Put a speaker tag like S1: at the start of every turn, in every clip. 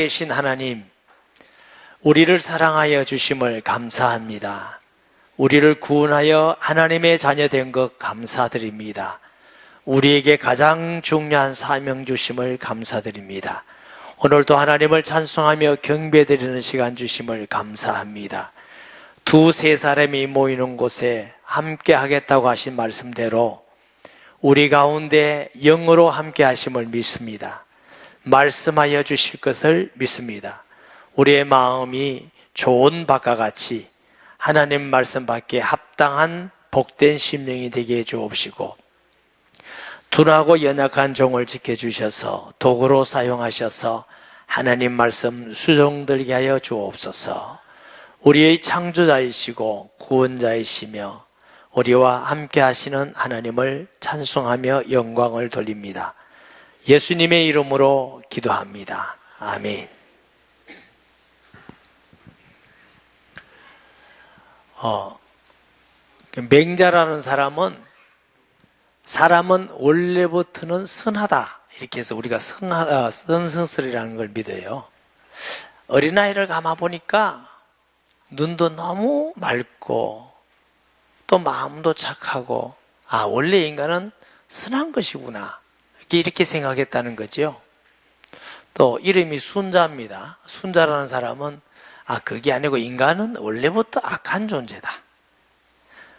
S1: 계신 하나님, 우리를 사랑하여 주심을 감사합니다. 우리를 구원하여 하나님의 자녀 된 것 감사드립니다. 우리에게 가장 중요한 사명 주심을 감사드립니다. 오늘도 하나님을 찬송하며 경배드리는 시간 주심을 감사합니다. 두세 사람이 모이는 곳에 함께 하겠다고 하신 말씀대로 우리 가운데 영으로 함께 하심을 믿습니다. 말씀하여 주실 것을 믿습니다. 우리의 마음이 좋은 밭과 같이 하나님 말씀 받기에 합당한 복된 심령이 되게 해 주옵시고, 둔하고 연약한 종을 지켜주셔서 도구로 사용하셔서 하나님 말씀 수종들게 하여 주옵소서. 우리의 창조자이시고 구원자이시며 우리와 함께 하시는 하나님을 찬송하며 영광을 돌립니다. 예수님의 이름으로 기도합니다. 아멘. 맹자라는 사람은 원래부터는 선하다, 이렇게 해서 우리가 선성설이라는 걸 믿어요. 어린아이를 감아보니까 눈도 너무 맑고 또 마음도 착하고, 원래 인간은 선한 것이구나, 이렇게 생각했다는 거죠. 또 이름이 순자입니다. 순자라는 사람은 그게 아니고 인간은 원래부터 악한 존재다.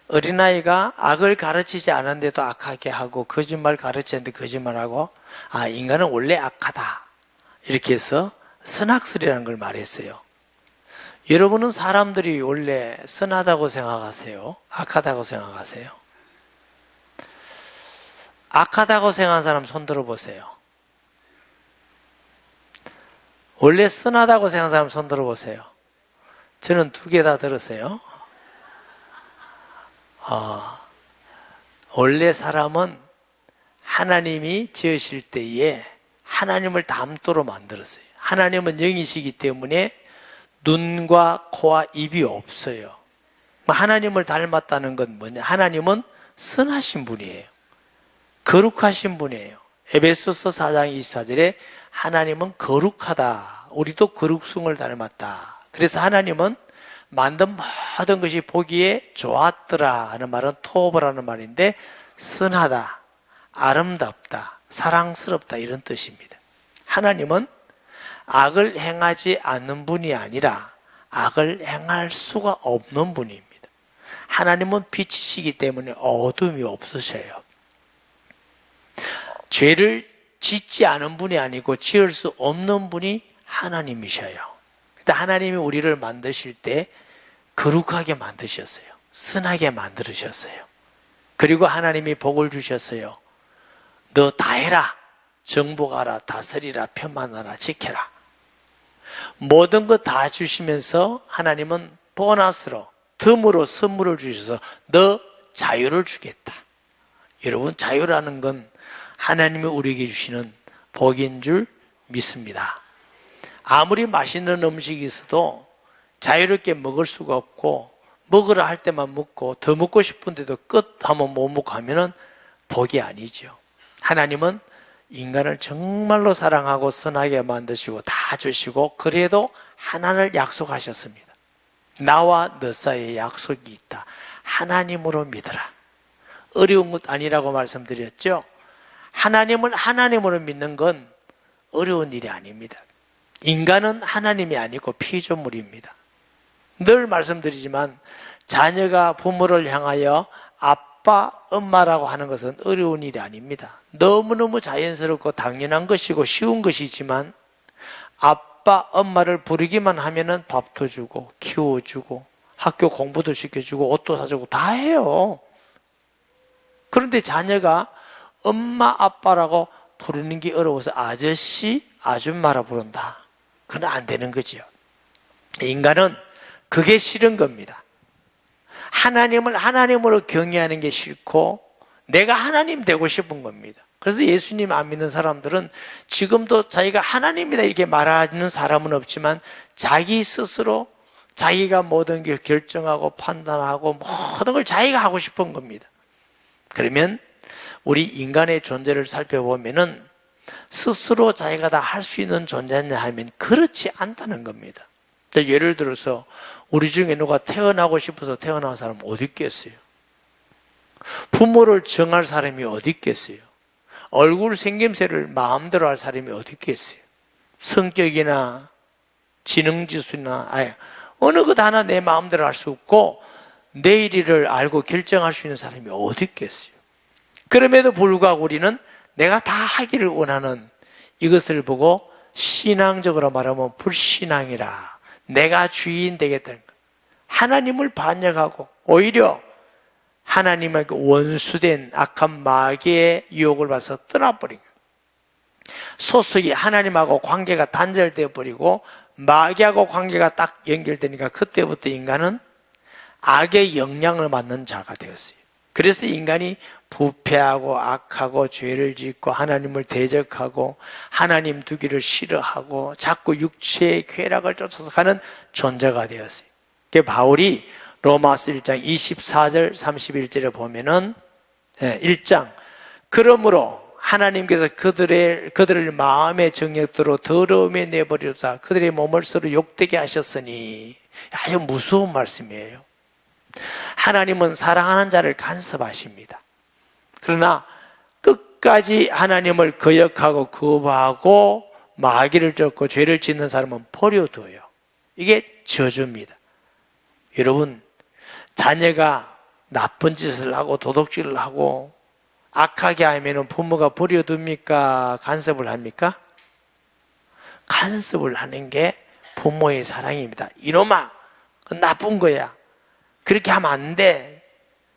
S1: 어린아이가 악을 가르치지 않았는데도 악하게 하고, 거짓말 가르치는데 거짓말하고, 인간은 원래 악하다, 이렇게 해서 선악설이라는 걸 말했어요. 여러분은 사람들이 원래 선하다고 생각하세요? 악하다고 생각하세요? 악하다고 생각하는 사람 손 들어보세요. 원래 선하다고 생각하는 사람 손 들어보세요. 저는 두 개 다 들었어요. 원래 사람은 하나님이 지으실 때에 하나님을 닮도록 만들었어요. 하나님은 영이시기 때문에 눈과 코와 입이 없어요. 하나님을 닮았다는 건 뭐냐? 하나님은 선하신 분이에요. 거룩하신 분이에요. 에베소서 4장 24절에 하나님은 거룩하다, 우리도 거룩성을 닮았다. 그래서 하나님은 만든 모든 것이 보기에 좋았더라 하는 말은 토브라는 말인데, 선하다, 아름답다, 사랑스럽다, 이런 뜻입니다. 하나님은 악을 행하지 않는 분이 아니라 악을 행할 수가 없는 분입니다. 하나님은 빛이시기 때문에 어둠이 없으셔요. 죄를 짓지 않은 분이 아니고 지을 수 없는 분이 하나님이셔요. 하나님이 우리를 만드실 때 거룩하게 만드셨어요. 선하게 만들으셨어요. 그리고 하나님이 복을 주셨어요. 너 다 해라, 정복하라, 다스리라, 편만하라, 지켜라. 모든 것 다 주시면서 하나님은 보너스로, 덤으로 선물을 주셔서 너 자유를 주겠다. 여러분, 자유라는 건 하나님이 우리에게 주시는 복인 줄 믿습니다. 아무리 맛있는 음식이 있어도 자유롭게 먹을 수가 없고, 먹으라 할 때만 먹고 더 먹고 싶은데도 끝 하면 못 먹고 하면은 복이 아니죠. 하나님은 인간을 정말로 사랑하고 선하게 만드시고 다 주시고, 그래도 하나를 약속하셨습니다. 나와 너 사이에 약속이 있다. 하나님으로 믿어라. 어려운 것 아니라고 말씀드렸죠. 하나님을 하나님으로 믿는 건 어려운 일이 아닙니다. 인간은 하나님이 아니고 피조물입니다. 늘 말씀드리지만 자녀가 부모를 향하여 아빠, 엄마라고 하는 것은 어려운 일이 아닙니다. 너무너무 자연스럽고 당연한 것이고 쉬운 것이지만, 아빠, 엄마를 부르기만 하면은 밥도 주고 키워주고 학교 공부도 시켜주고 옷도 사주고 다 해요. 그런데 자녀가 엄마, 아빠라고 부르는 게 어려워서 아저씨, 아줌마라 부른다. 그건 안 되는 거죠. 인간은 그게 싫은 겁니다. 하나님을 하나님으로 경외하는 게 싫고 내가 하나님 되고 싶은 겁니다. 그래서 예수님 안 믿는 사람들은 지금도 자기가 하나님이다 이렇게 말하는 사람은 없지만, 자기 스스로 자기가 모든 걸 결정하고 판단하고 모든 걸 자기가 하고 싶은 겁니다. 그러면 우리 인간의 존재를 살펴보면은 스스로 자기가 다 할 수 있는 존재냐 하면 그렇지 않다는 겁니다. 예를 들어서 우리 중에 누가 태어나고 싶어서 태어난 사람 어디 있겠어요? 부모를 정할 사람이 어디 있겠어요? 얼굴 생김새를 마음대로 할 사람이 어디 있겠어요? 성격이나 지능지수나 어느 것 하나 내 마음대로 할 수 없고 내일을 알고 결정할 수 있는 사람이 어디 있겠어요? 그럼에도 불구하고 우리는 내가 다 하기를 원하는 이것을 보고 신앙적으로 말하면 불신앙이라, 내가 주인 되겠다는 것, 하나님을 반역하고 오히려 하나님에게 원수된 악한 마귀의 유혹을 받아서 떠나버린 거예요. 소속이 하나님하고 관계가 단절되어 버리고 마귀하고 관계가 딱 연결되니까 그때부터 인간은 악의 영향을 받는 자가 되었어요. 그래서 인간이 부패하고 악하고 죄를 짓고 하나님을 대적하고 하나님 두기를 싫어하고 자꾸 육체의 쾌락을 쫓아서 가는 존재가 되었어요. 바울이 로마서 1장 24절 31절에 보면은 1장 그러므로 하나님께서 그들을 마음의 정욕대로 더러움에 내버려두사 그들의 몸을 서로 욕되게 하셨으니, 아주 무서운 말씀이에요. 하나님은 사랑하는 자를 간섭하십니다. 그러나 끝까지 하나님을 거역하고 거부하고 마귀를 쫓고 죄를 짓는 사람은 버려둬요. 이게 저주입니다. 여러분, 자녀가 나쁜 짓을 하고 도둑질을 하고 악하게 하면 부모가 버려둡니까? 간섭을 합니까? 간섭을 하는 게 부모의 사랑입니다. 이놈아, 그건 나쁜 거야. 그렇게 하면 안 돼.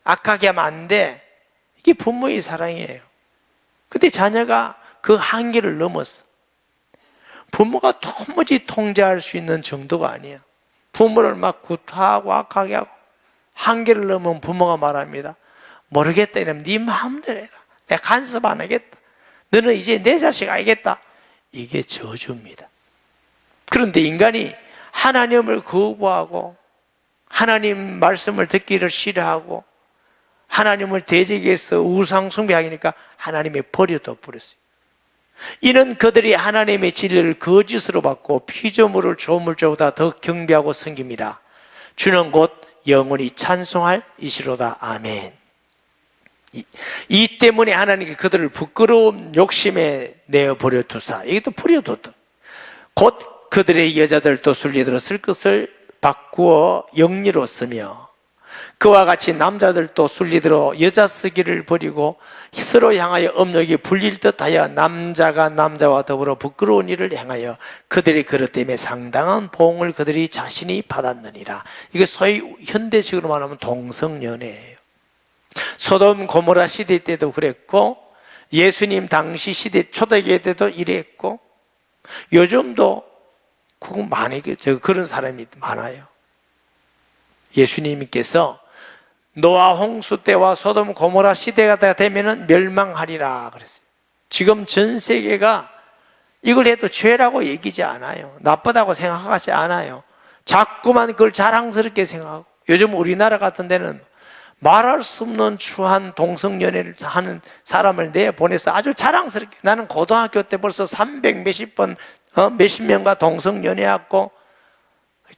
S1: 악하게 하면 안 돼. 이게 부모의 사랑이에요. 근데 자녀가 그 한계를 넘었어. 부모가 도무지 통제할 수 있는 정도가 아니야. 부모를 막 구타하고 악하게 하고 한계를 넘으면 부모가 말합니다. 모르겠다 이러면 네 마음대로 해라. 내가 간섭 안 하겠다. 너는 이제 내 자식 알겠다. 이게 저주입니다. 그런데 인간이 하나님을 거부하고 하나님 말씀을 듣기를 싫어하고 하나님을 대적해서 우상 숭배하니까 하나님이 버려둬 버렸어요. 이는 그들이 하나님의 진리를 거짓으로 받고 피조물을 조물주보다 더 경배하고 섬깁니다. 주는 곧 영원히 찬송할 이시로다. 아멘. 이 때문에 하나님께 그들을 부끄러운 욕심에 내어버려 두사, 이것도 버려뒀다. 곧 그들의 여자들도 순리대로 쓸 것을 바꾸어 영리로 쓰며 그와 같이 남자들도 순리대로 여자 쓰기를 버리고 서로 향하여 업력이 불릴 듯하여 남자가 남자와 더불어 부끄러운 일을 행하여 그들의 그릇 때문에 상당한 보응을 그들이 자신이 받았느니라. 이게 소위 현대식으로 말하면 동성연애예요. 소돔 고모라 시대 때도 그랬고 예수님 당시 시대 초대교회 때도 이랬고 요즘도 많이 그런 사람이 많아요. 예수님께서 노아 홍수 때와 소돔 고모라 시대가 되면은 멸망하리라 그랬어요. 지금 전 세계가 이걸 해도 죄라고 얘기지 않아요. 나쁘다고 생각하지 않아요. 자꾸만 그걸 자랑스럽게 생각하고, 요즘 우리나라 같은 데는 말할 수 없는 추한 동성연애를 하는 사람을 내보내서 아주 자랑스럽게, 나는 고등학교 때 벌써 300 몇십 번 몇십 명과 동성연애했고,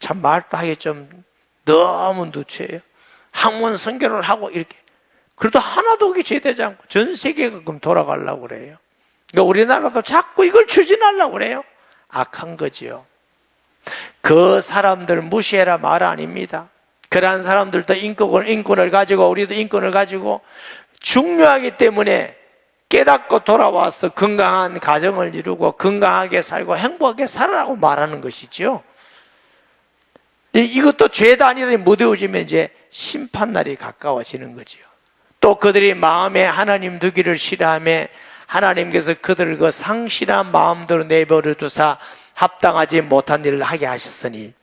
S1: 참 말도 하기 좀 너무 누추해요. 학문 선교를 하고 이렇게, 그래도 하나도 그게 제대되지 않고 전 세계가 그럼 돌아가려고 그래요. 그러니까 우리나라도 자꾸 이걸 추진하려고 그래요. 악한 거지요. 그 사람들 무시해라 말 아닙니다. 그러한 사람들도 인권을 가지고 우리도 인권을 가지고 중요하기 때문에 깨닫고 돌아와서 건강한 가정을 이루고 건강하게 살고 행복하게 살아라고 말하는 것이죠. 이것도 죄다 아니더니 무뎌지면 이제 심판날이 가까워지는 거죠. 또 그들이 마음에 하나님 두기를 싫어하며 하나님께서 그들을 그 상실한 마음대로 내버려 두사 합당하지 못한 일을 하게 하셨으니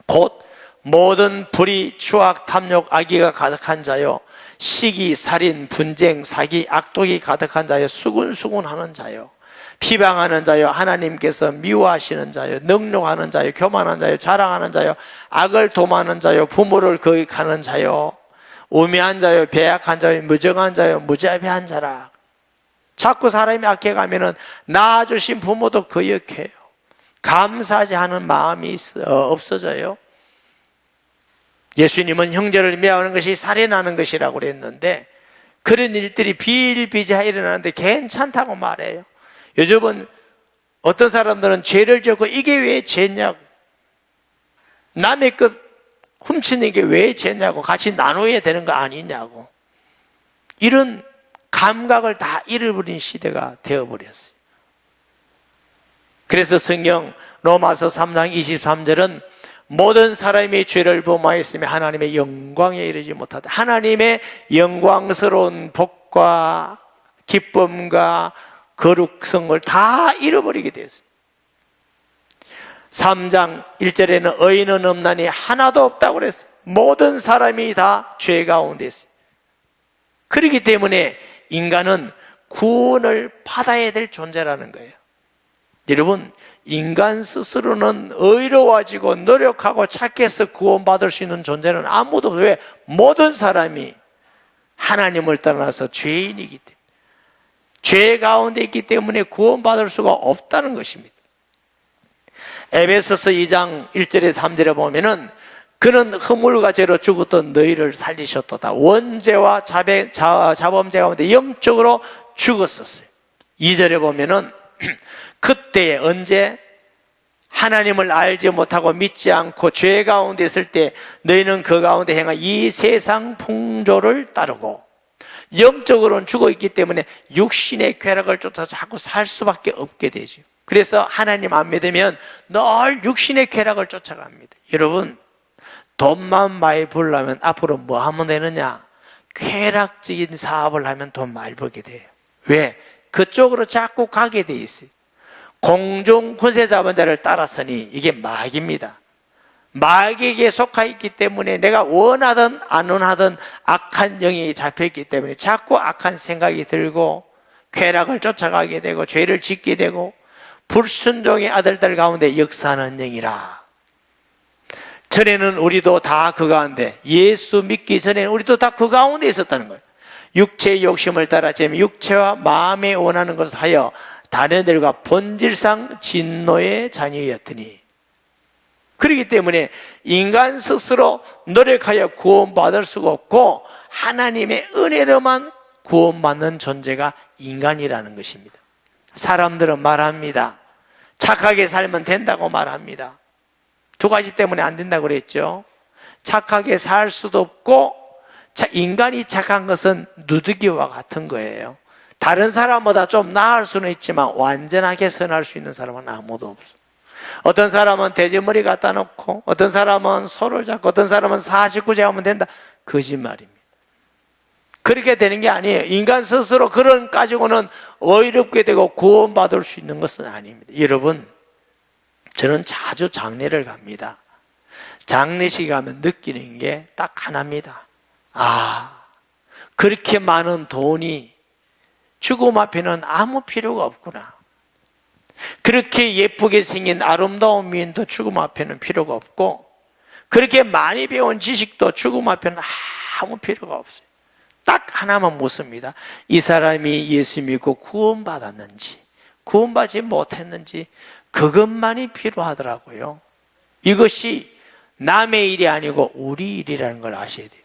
S1: 곧 모든 불의, 추악, 탐욕, 악의가 가득한 자요, 시기, 살인, 분쟁, 사기, 악독이 가득한 자요, 수군수군하는 자요, 비방하는 자요, 하나님께서 미워하시는 자요, 능욕하는 자요, 교만한 자요, 자랑하는 자요, 악을 도모하는 자요, 부모를 거역하는 자요, 우매한 자요, 배약한 자요, 무정한 자요, 무자비한 자라. 자꾸 사람이 악해가면은 낳아주신 부모도 거역해요. 감사하지 않은 마음이 없어져요. 예수님은 형제를 미워하는 것이 살인하는 것이라고 그랬는데, 그런 일들이 비일비재하게 일어나는데 괜찮다고 말해요. 요즘은 어떤 사람들은 죄를 짓고 이게 왜 죄냐고, 남의 것 훔치는 게 왜 죄냐고, 같이 나눠야 되는 거 아니냐고, 이런 감각을 다 잃어버린 시대가 되어버렸어요. 그래서 성경 로마서 3장 23절은 모든 사람이 죄를 범하였으며 하나님의 영광에 이르지 못하다. 하나님의 영광스러운 복과 기쁨과 거룩성을 다 잃어버리게 되었어요. 3장 1절에는 의인은 없나니 하나도 없다고 그랬어요. 모든 사람이 다 죄 가운데 있어요. 그렇기 때문에 인간은 구원을 받아야 될 존재라는 거예요. 여러분, 인간 스스로는 의로워지고 노력하고 착해서 구원받을 수 있는 존재는 아무도 없어요. 왜? 모든 사람이 하나님을 떠나서 죄인이기 때문에, 죄 가운데 있기 때문에 구원받을 수가 없다는 것입니다. 에베소서 2장 1절에 3절에 보면은 그는 허물과 죄로 죽었던 너희를 살리셨도다. 원죄와 자범죄 가운데 영적으로 죽었었어요. 2절에 보면은 그때 언제 하나님을 알지 못하고 믿지 않고 죄 가운데 있을 때 너희는 그 가운데 행한 이 세상 풍조를 따르고, 영적으로는 죽어 있기 때문에 육신의 쾌락을 쫓아 자꾸 살 수밖에 없게 되죠. 그래서 하나님 안 믿으면 늘 육신의 쾌락을 쫓아갑니다. 여러분, 돈만 많이 벌려면 앞으로 뭐 하면 되느냐? 쾌락적인 사업을 하면 돈 많이 벌게 돼요. 왜? 그쪽으로 자꾸 가게 돼 있어요. 공중 권세 잡은 자를 따랐으니 이게 마귀입니다. 마귀에게 속하 있기 때문에 내가 원하든 안 원하든 악한 영이 잡혀있기 때문에 자꾸 악한 생각이 들고 쾌락을 쫓아가게 되고 죄를 짓게 되고 불순종의 아들들 가운데 역사하는 영이라. 전에는 우리도 다 그 가운데, 예수 믿기 전에는 우리도 다 그 가운데 있었다는 거예요. 육체의 욕심을 따라 육체와 마음에 원하는 것을 하여 다른 들과 본질상 진노의 자녀였더니, 그렇기 때문에 인간 스스로 노력하여 구원받을 수가 없고 하나님의 은혜로만 구원받는 존재가 인간이라는 것입니다. 사람들은 말합니다. 착하게 살면 된다고 말합니다. 두 가지 때문에 안 된다고 그랬죠. 착하게 살 수도 없고, 인간이 착한 것은 누더기와 같은 거예요. 다른 사람보다 좀 나을 수는 있지만 완전하게 선할 수 있는 사람은 아무도 없어. 어떤 사람은 돼지머리 갖다 놓고, 어떤 사람은 소를 잡고, 어떤 사람은 49제 하면 된다. 거짓말입니다. 그렇게 되는 게 아니에요. 인간 스스로 그런 가지고는 어이롭게 되고 구원받을 수 있는 것은 아닙니다. 여러분, 저는 자주 장례를 갑니다. 장례식 가면 느끼는 게 딱 하나입니다. 아, 그렇게 많은 돈이 죽음 앞에는 아무 필요가 없구나. 그렇게 예쁘게 생긴 아름다운 미인도 죽음 앞에는 필요가 없고, 그렇게 많이 배운 지식도 죽음 앞에는 아무 필요가 없어요. 딱 하나만 묻습니다. 이 사람이 예수 믿고 구원받았는지 구원받지 못했는지, 그것만이 필요하더라고요. 이것이 남의 일이 아니고 우리 일이라는 걸 아셔야 돼요.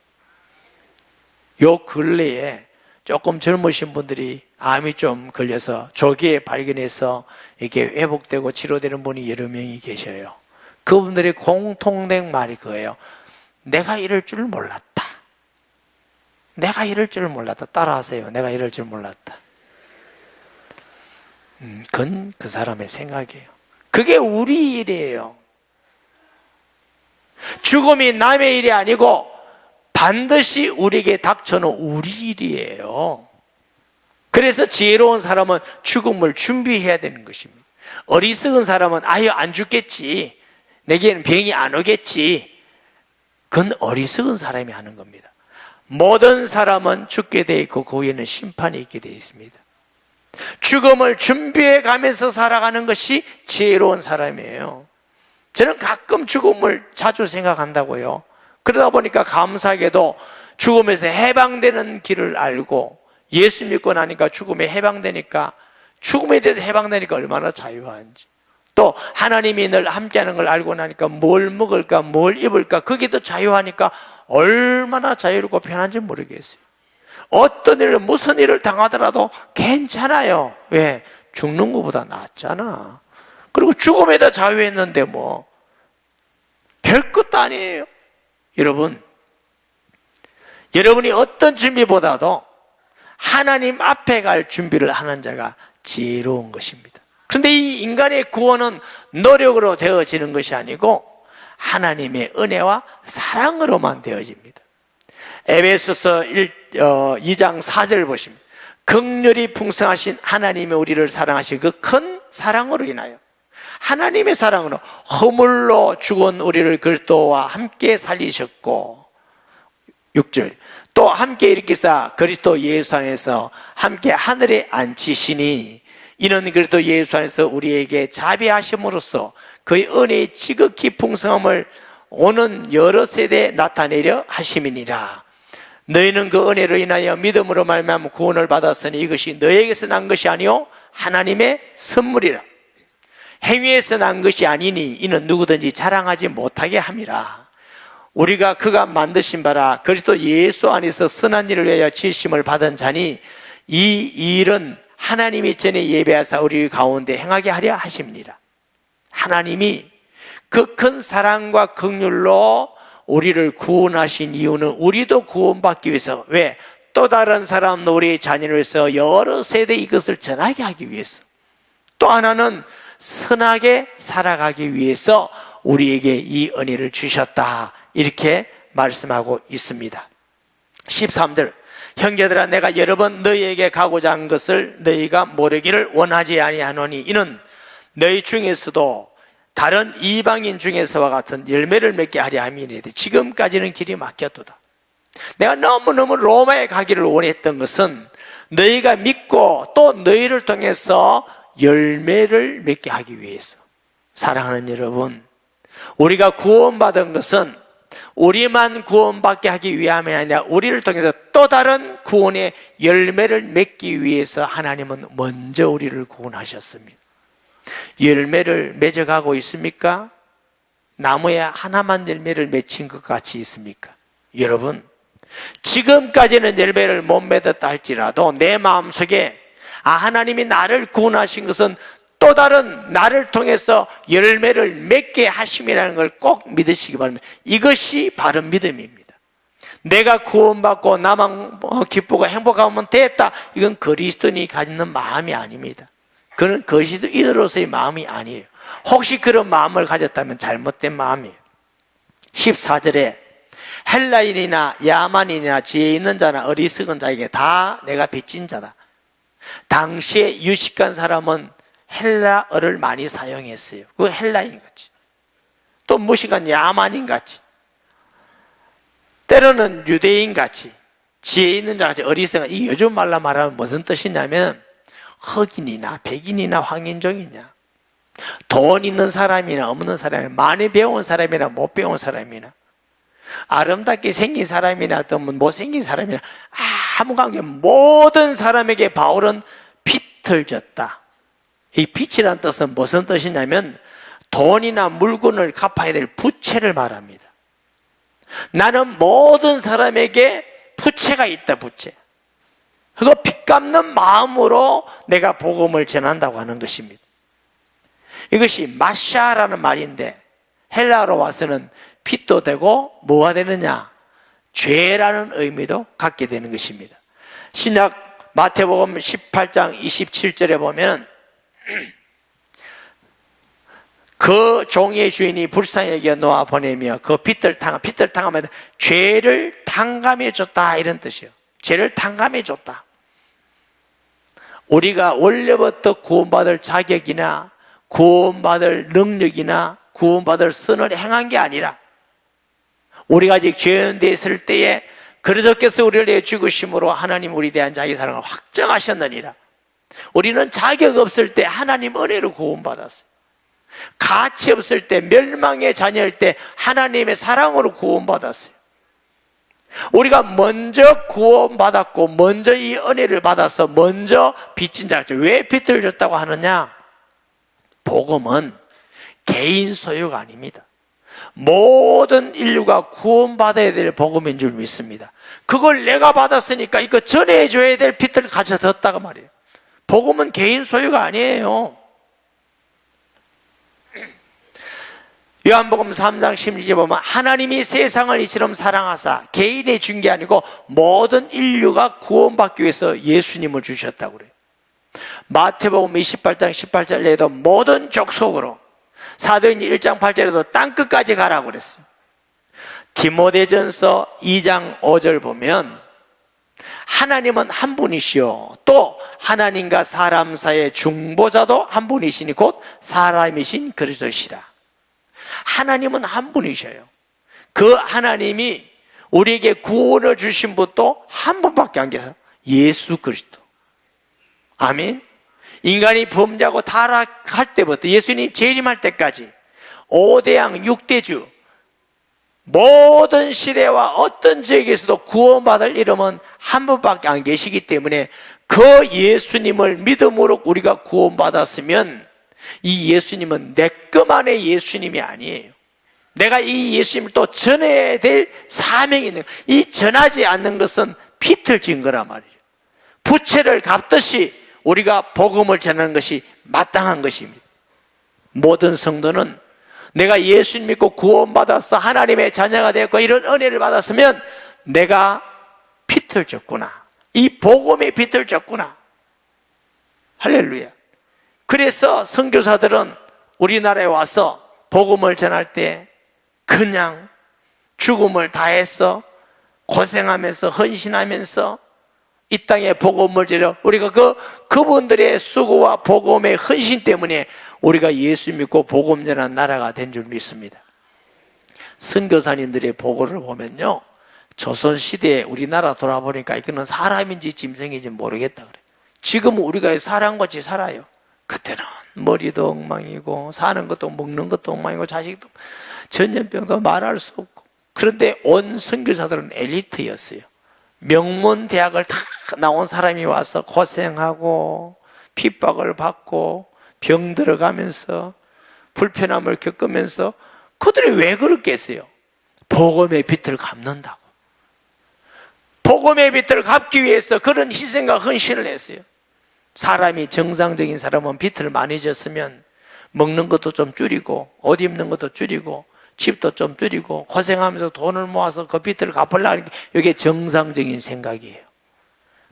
S1: 요 근래에 조금 젊으신 분들이 암이 좀 걸려서 조기에 발견해서 이렇게 회복되고 치료되는 분이 여러 명이 계셔요. 그분들의 공통된 말이 그거예요. 내가 이럴 줄 몰랐다. 내가 이럴 줄 몰랐다. 따라하세요. 내가 이럴 줄 몰랐다. 그건 그 사람의 생각이에요. 그게 우리 일이에요. 죽음이 남의 일이 아니고 반드시 우리에게 닥쳐는 우리 일이에요. 그래서 지혜로운 사람은 죽음을 준비해야 되는 것입니다. 어리석은 사람은 아유 안 죽겠지, 내게는 병이 안 오겠지, 그건 어리석은 사람이 하는 겁니다. 모든 사람은 죽게 돼 있고 그 후에는 심판이 있게 돼 있습니다. 죽음을 준비해 가면서 살아가는 것이 지혜로운 사람이에요. 저는 가끔 죽음을 자주 생각한다고요. 그러다 보니까 감사하게도 죽음에서 해방되는 길을 알고 예수 믿고 나니까 죽음에 해방되니까, 죽음에 대해서 해방되니까 얼마나 자유한지. 또 하나님이 늘 함께하는 걸 알고 나니까 뭘 먹을까 뭘 입을까 거기도 자유하니까 얼마나 자유롭고 편한지 모르겠어요. 어떤 일을 무슨 일을 당하더라도 괜찮아요. 왜? 죽는 것보다 낫잖아. 그리고 죽음에다 자유했는데 뭐 별것도 아니에요. 여러분이 어떤 준비보다도 하나님 앞에 갈 준비를 하는 자가 지혜로운 것입니다. 그런데 이 인간의 구원은 노력으로 되어지는 것이 아니고 하나님의 은혜와 사랑으로만 되어집니다. 에베소서 2장 4절 보십니다. 긍휼이 풍성하신 하나님의 우리를 사랑하신 그 큰 사랑으로 인하여, 하나님의 사랑으로 허물로 죽은 우리를 그리스도와 함께 살리셨고, 6절 또 함께 일으키사 그리스도 예수 안에서 함께 하늘에 앉히시니 이는 그리스도 예수 안에서 우리에게 자비하심으로써 그의 은혜의 지극히 풍성함을 오는 여러 세대에 나타내려 하심이니라. 너희는 그 은혜로 인하여 믿음으로 말미암아 구원을 받았으니 이것이 너희에게서 난 것이 아니요 하나님의 선물이라. 행위에서 난 것이 아니니 이는 누구든지 자랑하지 못하게 함이라. 우리가 그가 만드신 바라 그리스도 예수 안에서 선한 일을 위하여 지으심을 받은 자니 이 일은 하나님이 전에 예배하사 우리 가운데 행하게 하려 하십니다. 하나님이 그 큰 사랑과 긍휼로 우리를 구원하신 이유는 우리도 구원받기 위해서, 왜? 또 다른 사람 우리의 자녀를 위해서 여러 세대 이것을 전하게 하기 위해서, 또 하나는 선하게 살아가기 위해서 우리에게 이 은혜를 주셨다, 이렇게 말씀하고 있습니다. 13절 형제들아 내가 여러 번 너희에게 가고자 한 것을 너희가 모르기를 원하지 아니하노니 이는 너희 중에서도 다른 이방인 중에서와 같은 열매를 맺게 하려 함이니 지금까지는 길이 막혔도다. 내가 너무너무 로마에 가기를 원했던 것은 너희가 믿고 또 너희를 통해서 열매를 맺게 하기 위해서. 사랑하는 여러분, 우리가 구원받은 것은 우리만 구원받게 하기 위함이 아니라 우리를 통해서 또 다른 구원의 열매를 맺기 위해서 하나님은 먼저 우리를 구원하셨습니다. 열매를 맺어가고 있습니까? 나무에 하나만 열매를 맺힌 것 같이 있습니까? 여러분, 지금까지는 열매를 못 맺었다 할지라도 내 마음속에 하나님이 나를 구원하신 것은 또 다른 나를 통해서 열매를 맺게 하심이라는 걸 꼭 믿으시기 바랍니다. 이것이 바른 믿음입니다. 내가 구원받고 나만 기쁘고 행복하면 됐다, 이건 그리스도인이 가지는 마음이 아닙니다. 그는 그리스도인으로서의 마음이 아니에요. 혹시 그런 마음을 가졌다면 잘못된 마음이에요. 14절에 헬라인이나 야만인이나 지혜 있는 자나 어리석은 자에게 다 내가 빚진 자다. 당시에 유식한 사람은 헬라어를 많이 사용했어요. 그 헬라인 같이, 또 무식한 야만인 같이, 때로는 유대인 같이, 지혜 있는 자 같이, 어리석은, 이 요즘 말로 말하면 무슨 뜻이냐면 흑인이나 백인이나 황인종이냐, 돈 있는 사람이나 없는 사람이나, 많이 배운 사람이나 못 배운 사람이나, 아름답게 생긴 사람이나 또 못생긴 사람이나 아무 관계, 모든 사람에게 바울은 빚을 졌다. 이 빚이라는 뜻은 무슨 뜻이냐면 돈이나 물건을 갚아야 될 부채를 말합니다. 나는 모든 사람에게 부채가 있다, 부채. 그거 빚 갚는 마음으로 내가 복음을 전한다고 하는 것입니다. 이것이 마샤라는 말인데 헬라어로 와서는 빚도 되고 뭐가 되느냐, 죄라는 의미도 갖게 되는 것입니다. 신약 마태복음 18장 27절에 보면 그 종의 주인이 불쌍히 여겨 놓아 보내며 그 빚을 탕하면 죄를 탕감해 줬다, 이런 뜻이에요. 죄를 탕감해 줬다. 우리가 원래부터 구원받을 자격이나 구원받을 능력이나 구원받을 선을 행한 게 아니라 우리가 아직 죄인되어 있을 때에 그리스도께서 우리를 내 죽으심으로 하나님 우리에 대한 자기 사랑을 확정하셨느니라. 우리는 자격 없을 때 하나님 은혜로 구원받았어요. 가치 없을 때, 멸망의 자녀일 때 하나님의 사랑으로 구원받았어요. 우리가 먼저 구원받았고 먼저 이 은혜를 받아서 먼저 빚진 자죠. 왜 빚을 졌다고 하느냐? 복음은 개인 소유가 아닙니다. 모든 인류가 구원받아야 될 복음인 줄 믿습니다. 그걸 내가 받았으니까 이거 전해줘야 될 빚을 가져뒀다가 말이에요. 복음은 개인 소유가 아니에요. 요한복음 3장 16절에 보면 하나님이 세상을 이처럼 사랑하사 개인의 준 게 아니고 모든 인류가 구원받기 위해서 예수님을 주셨다고 그래요. 마태복음 28장 18절에도 모든 족속으로, 사도행전 1장 8절에도 땅끝까지 가라고 그랬어요. 디모데전서 2장 5절 보면 하나님은 한 분이시요 또 하나님과 사람 사이의 중보자도 한 분이시니 곧 사람이신 그리스도시라. 하나님은 한 분이셔요. 그 하나님이 우리에게 구원을 주신 분도 한 분밖에 안 계세요. 예수 그리스도. 아멘. 인간이 범죄하고 타락할 때부터 예수님 재림할 때까지 5대양 6대주 모든 시대와 어떤 지역에서도 구원받을 이름은 한 분밖에 안 계시기 때문에 그 예수님을 믿음으로 우리가 구원받았으면 이 예수님은 내 것만의 예수님이 아니에요. 내가 이 예수님을 또 전해야 될 사명이 있는 거예요. 이 전하지 않는 것은 피틀 진 거란 말이에요. 부채를 갚듯이 우리가 복음을 전하는 것이 마땅한 것입니다. 모든 성도는 내가 예수님 믿고 구원받아서 하나님의 자녀가 되었고 이런 은혜를 받았으면 내가 빚을 졌구나. 이 복음의 빚을 졌구나. 할렐루야. 그래서 선교사들은 우리나라에 와서 복음을 전할 때 그냥 죽음을 다해서 고생하면서 헌신하면서 이 땅에 복음을 전해 우리가 그분들의 수고와 복음의 헌신 때문에 우리가 예수 믿고 복음 전하는 나라가 된 줄 믿습니다. 선교사님들의 보고를 보면요, 조선시대에 우리나라 돌아보니까 이거는 사람인지 짐승인지 모르겠다 그래. 지금은 우리가 사람같이 살아요. 그때는 머리도 엉망이고 사는 것도 먹는 것도 엉망이고 자식도 전염병도 말할 수 없고. 그런데 온 선교사들은 엘리트였어요. 명문 대학을 다 나온 사람이 와서 고생하고 핍박을 받고 병 들어가면서 불편함을 겪으면서 그들이 왜 그렇겠어요? 복음의 빚을 갚는다고. 복음의 빚을 갚기 위해서 그런 희생과 헌신을 했어요. 사람이 정상적인 사람은 빚을 많이 졌으면 먹는 것도 좀 줄이고 옷 입는 것도 줄이고 집도 좀 줄이고 고생하면서 돈을 모아서 그 빚을 갚으려는 게 이게 정상적인 생각이에요.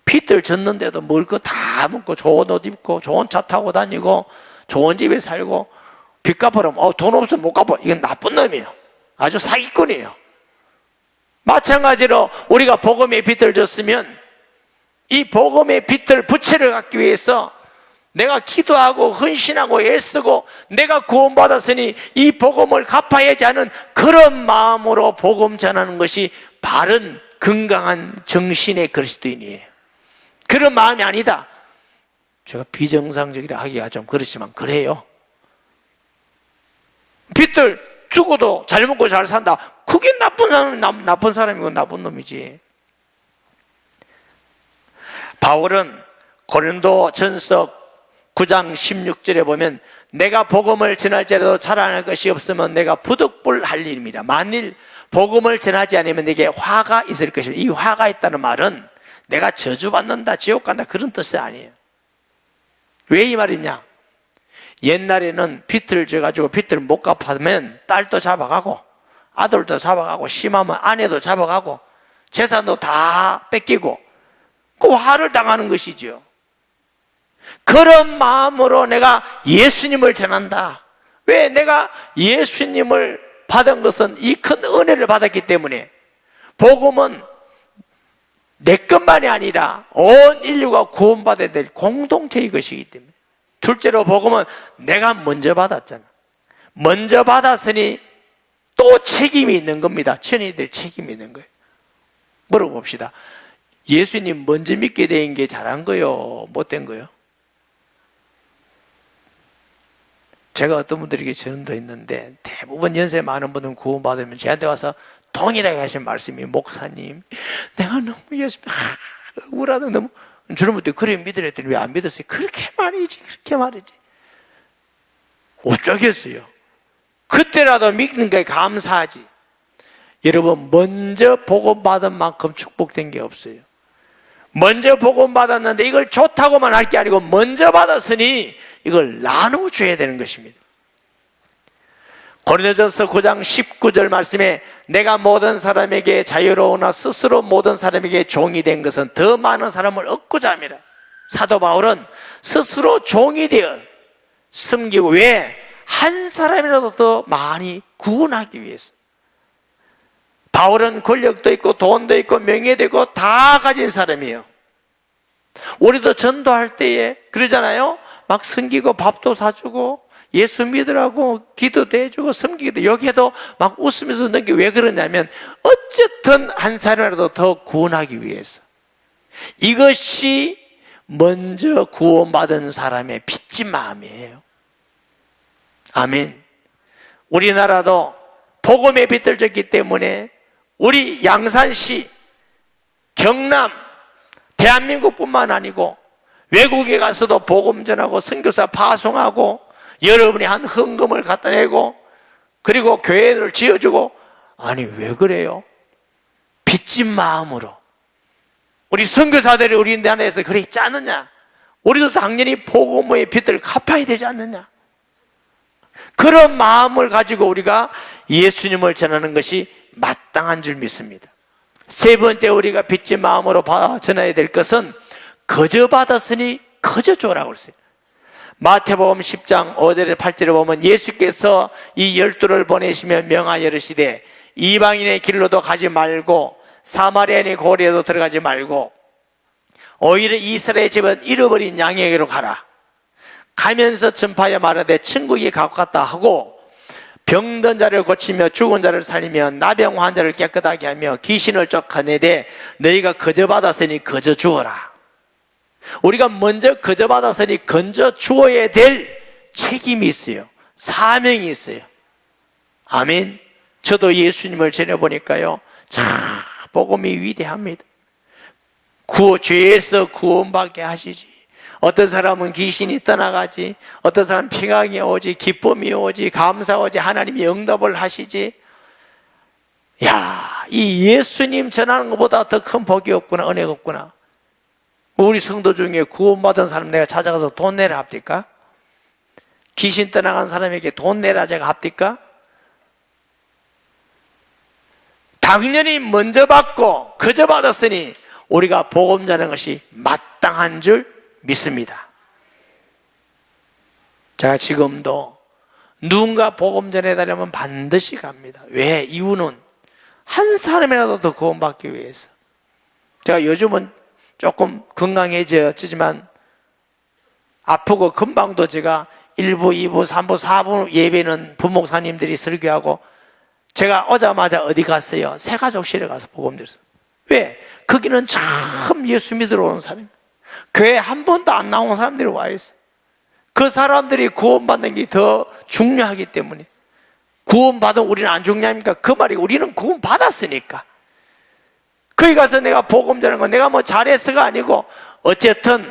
S1: 빚을 졌는데도 먹을 거 다 먹고 좋은 옷 입고 좋은 차 타고 다니고 좋은 집에 살고 빚 갚으려면 돈 없으면 못 갚아. 이건 나쁜 놈이에요. 아주 사기꾼이에요. 마찬가지로 우리가 복음의 빚을 졌으면 이 복음의 빚을 부채를 갚기 위해서 내가 기도하고 헌신하고 애쓰고 내가 구원받았으니 이 복음을 갚아야지 하는 그런 마음으로 복음 전하는 것이 바른 건강한 정신의 그리스도인이에요. 그런 마음이 아니다. 제가 비정상적이라 하기가 좀 그렇지만 그래요. 빚을 주고도 잘 먹고 잘 산다. 그게 나쁜 사람, 나쁜 사람이고 나쁜 놈이지. 바울은 고린도 전서 9장 16절에 보면 내가 복음을 전할지라도 자랑할 것이 없으면 내가 부득불할 일입니다. 만일 복음을 전하지 않으면 내게 화가 있을 것입니다. 이 화가 있다는 말은 내가 저주받는다, 지옥 간다 그런 뜻이 아니에요. 왜 이 말이냐? 옛날에는 빚을 져가지고 빚을 못 갚으면 딸도 잡아가고 아들도 잡아가고 심하면 아내도 잡아가고 재산도 다 뺏기고 그 화를 당하는 것이죠. 그런 마음으로 내가 예수님을 전한다. 왜? 내가 예수님을 받은 것은 이 큰 은혜를 받았기 때문에 복음은 내 것만이 아니라 온 인류가 구원받아야 될 공동체의 것이기 때문에. 둘째로 복음은 내가 먼저 받았잖아. 먼저 받았으니 또 책임이 있는 겁니다. 전해야 될 책임이 있는 거예요. 물어봅시다. 예수님 먼저 믿게 된 게 잘한 거요? 못된 거요? 제가 어떤 분들에게 전도 했는데 대부분 연세 많은 분은 구원받으면 저한테 와서 동일하게 하신 말씀이, 목사님, 내가 너무 예수 억울하다, 너무 주님부터 그래 믿으랬더니 왜 안 믿었어요? 그렇게 말이지. 어쩌겠어요? 그때라도 믿는 게 감사하지. 여러분, 먼저 복음받은 만큼 축복된 게 없어요. 먼저 복음받았는데 이걸 좋다고만 할 게 아니고 먼저 받았으니 이걸 나눠줘야 되는 것입니다. 고린도전서 9장 19절 말씀에 내가 모든 사람에게 자유로우나 스스로 모든 사람에게 종이 된 것은 더 많은 사람을 얻고자 함이라. 사도 바울은 스스로 종이 되어 섬기고, 왜? 한 사람이라도 더 많이 구원하기 위해서. 바울은 권력도 있고 돈도 있고 명예도 있고 다 가진 사람이에요. 우리도 전도할 때에 그러잖아요. 막 섬기고 밥도 사주고 예수 믿으라고 기도도 해주고 섬기기도, 여기에도 막 웃으면서 넘기. 왜 그러냐면 어쨌든 한 사람이라도 더 구원하기 위해서. 이것이 먼저 구원받은 사람의 빚진 마음이에요. 아멘. 우리나라도 복음의 빛을 졌기 때문에 우리 양산시, 경남, 대한민국뿐만 아니고 외국에 가서도 복음 전하고 선교사 파송하고 여러분이 한 헌금을 갖다 내고 그리고 교회를 지어주고. 아니, 왜 그래요? 빚진 마음으로. 우리 선교사들이 우리 안에서 그래 있지 않느냐? 우리도 당연히 복음의 빚을 갚아야 되지 않느냐? 그런 마음을 가지고 우리가 예수님을 전하는 것이 마땅한 줄 믿습니다. 세 번째, 우리가 빚진 마음으로 전해야 될 것은 거저 받았으니 거저 줘라고 그랬어요. 마태복음 10장 5절에 8절에 보면 예수께서 이 12를 보내시며 명하여 이르시되 이방인의 길로도 가지 말고 사마리아인의 고리에도 들어가지 말고 오히려 이스라엘 집은 잃어버린 양에게로 가라. 가면서 전파하여 말하되 천국이 가깝다 하고 병든 자를 고치며 죽은 자를 살리며 나병 환자를 깨끗하게 하며 귀신을 쫓아내되 너희가 거저 받았으니 거저 주어라. 우리가 먼저 거저 받았으니 건져 주어야 될 책임이 있어요. 사명이 있어요. 아멘. 저도 예수님을 전해보니까요, 참 복음이 위대합니다. 죄에서 구원받게 하시지. 어떤 사람은 귀신이 떠나가지, 어떤 사람은 평강이 오지, 기쁨이 오지, 감사 오지, 하나님이 응답을 하시지. 야, 이 예수님 전하는 것보다 더 큰 복이 없구나, 은혜가 없구나. 우리 성도 중에 구원받은 사람 내가 찾아가서 돈 내라 합니까? 귀신 떠나간 사람에게 돈 내라 제가 합니까? 당연히 먼저 받고 거저 받았으니 우리가 복음 전하는 것이 마땅한 줄 믿습니다. 제가 지금도 누군가 복음 전해달라면 반드시 갑니다. 왜? 이유는 한 사람이라도 더 구원받기 위해서. 제가 요즘은 조금 건강해졌지만 아프고 금방도 제가 1부, 2부, 3부, 4부 예배는 부목사님들이 설교하고 제가 오자마자 어디 갔어요? 새가족실에 가서 복음 들었어요. 왜? 거기는 참 예수 믿으러 오는 사람입니다. 교회 한 번도 안 나온 사람들이 와 있어요. 그 사람들이 구원받는 게 더 중요하기 때문에. 구원받은 우리는 안 중요합니까? 그 말이 우리는 구원받았으니까. 거기 가서 내가 복음 전하는 건 내가 뭐 잘해서가 아니고 어쨌든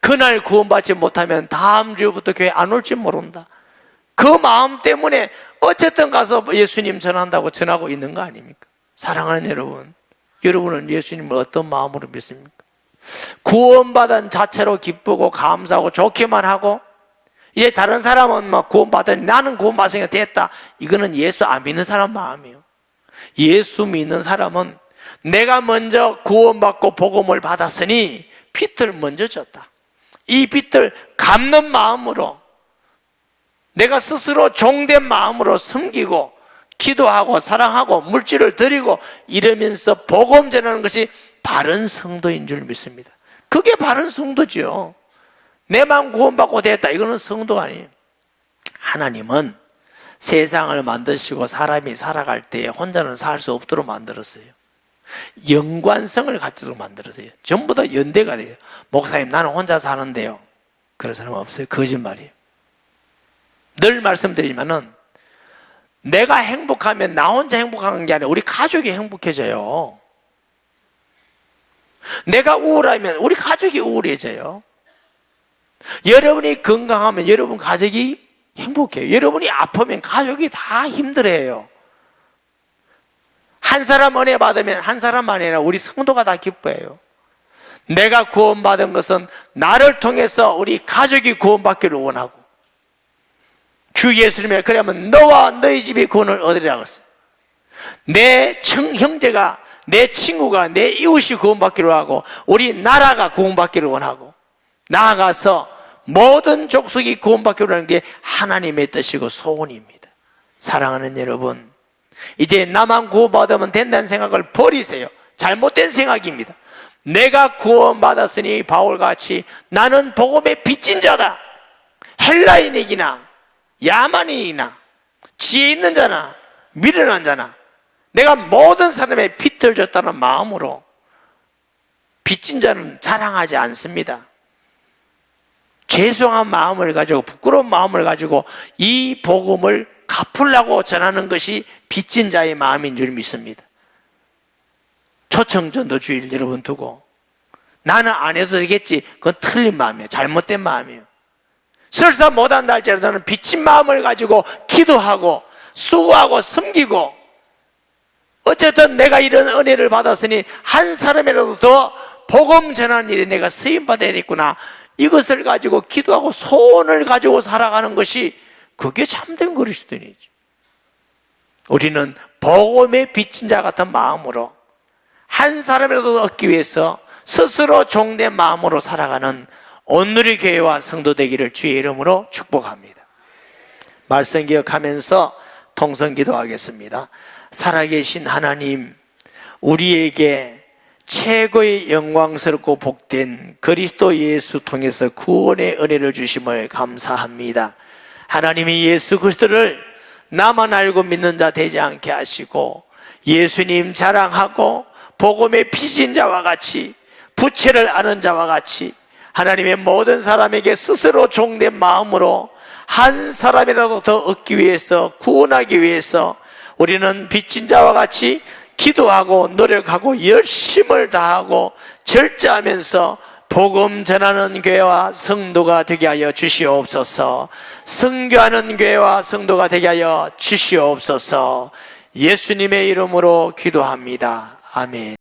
S1: 그날 구원받지 못하면 다음 주부터 교회 안 올지 모른다. 그 마음 때문에 어쨌든 가서 예수님 전한다고 전하고 있는 거 아닙니까? 사랑하는 여러분, 여러분은 예수님을 어떤 마음으로 믿습니까? 구원받은 자체로 기쁘고 감사하고 좋게만 하고 이제 다른 사람은 막 구원받은 나는 구원받으니까 됐다. 이거는 예수 안 믿는 사람 마음이에요. 예수 믿는 사람은 내가 먼저 구원받고 복음을 받았으니 빚을 먼저 졌다. 이 빚을 갚는 마음으로 내가 스스로 종된 마음으로 섬기고 기도하고 사랑하고 물질을 드리고 이러면서 복음 전하는 것이 바른 성도인 줄 믿습니다. 그게 바른 성도죠. 내 마음 구원받고 됐다. 이거는 성도가 아니에요. 하나님은 세상을 만드시고 사람이 살아갈 때 혼자는 살 수 없도록 만들었어요. 연관성을 갖도록 만들었어요. 전부 다 연대가 돼요. 목사님 나는 혼자 사는데요. 그런 사람 없어요. 거짓말이에요. 늘 말씀드리지만은 내가 행복하면 나 혼자 행복한 게 아니라 우리 가족이 행복해져요. 내가 우울하면 우리 가족이 우울해져요. 여러분이 건강하면 여러분 가족이 행복해요. 여러분이 아프면 가족이 다 힘들어해요. 한 사람 은혜 받으면 한 사람만이 아니라 우리 성도가 다 기뻐해요. 내가 구원받은 것은 나를 통해서 우리 가족이 구원받기를 원하고, 주 예수님이 그러면 너와 너희 집이 구원을 얻으리라고 했어요. 내 형제가, 내 친구가, 내 이웃이 구원받기를 원하고, 우리 나라가 구원받기를 원하고, 나아가서 모든 족속이 구원받기를 원하는 게 하나님의 뜻이고 소원입니다. 사랑하는 여러분, 이제 나만 구원받으면 된다는 생각을 버리세요. 잘못된 생각입니다. 내가 구원받았으니 바울같이 나는 복음의 빚진 자다, 헬라인이기나 야만인이나 지혜 있는 자나 미련한 자나 내가 모든 사람의 빚을 졌다는 마음으로, 빚진 자는 자랑하지 않습니다. 죄송한 마음을 가지고, 부끄러운 마음을 가지고 이 복음을 갚으려고 전하는 것이 빚진 자의 마음인 줄 믿습니다. 초청전도주일 여러분 두고 나는 안 해도 되겠지, 그건 틀린 마음이에요. 잘못된 마음이에요. 설사 못한다 할지라도 나는 빚진 마음을 가지고 기도하고 수고하고 섬기고, 어쨌든 내가 이런 은혜를 받았으니 한 사람이라도 더 복음 전하는 일에 내가 쓰임받아야겠구나, 이것을 가지고 기도하고 소원을 가지고 살아가는 것이, 그게 참된 그리스도인이죠. 우리는 복음의 빚진 자 같은 마음으로 한 사람이라도 얻기 위해서 스스로 종된 마음으로 살아가는 온누리 교회와 성도 되기를 주의 이름으로 축복합니다. 말씀 기억하면서 통성 기도하겠습니다. 살아계신 하나님, 우리에게 최고의 영광스럽고 복된 그리스도 예수 통해서 구원의 은혜를 주심을 감사합니다. 하나님이 예수 그리스도를 나만 알고 믿는 자 되지 않게 하시고, 예수님 자랑하고 복음의 빚진 자와 같이, 부채를 아는 자와 같이 하나님의 모든 사람에게 스스로 종된 마음으로 한 사람이라도 더 얻기 위해서, 구원하기 위해서 우리는 빚진 자와 같이 기도하고 노력하고 열심을 다하고 절제하면서 복음 전하는 교회와 성도가 되게 하여 주시옵소서. 선교하는 교회와 성도가 되게 하여 주시옵소서. 예수님의 이름으로 기도합니다. 아멘.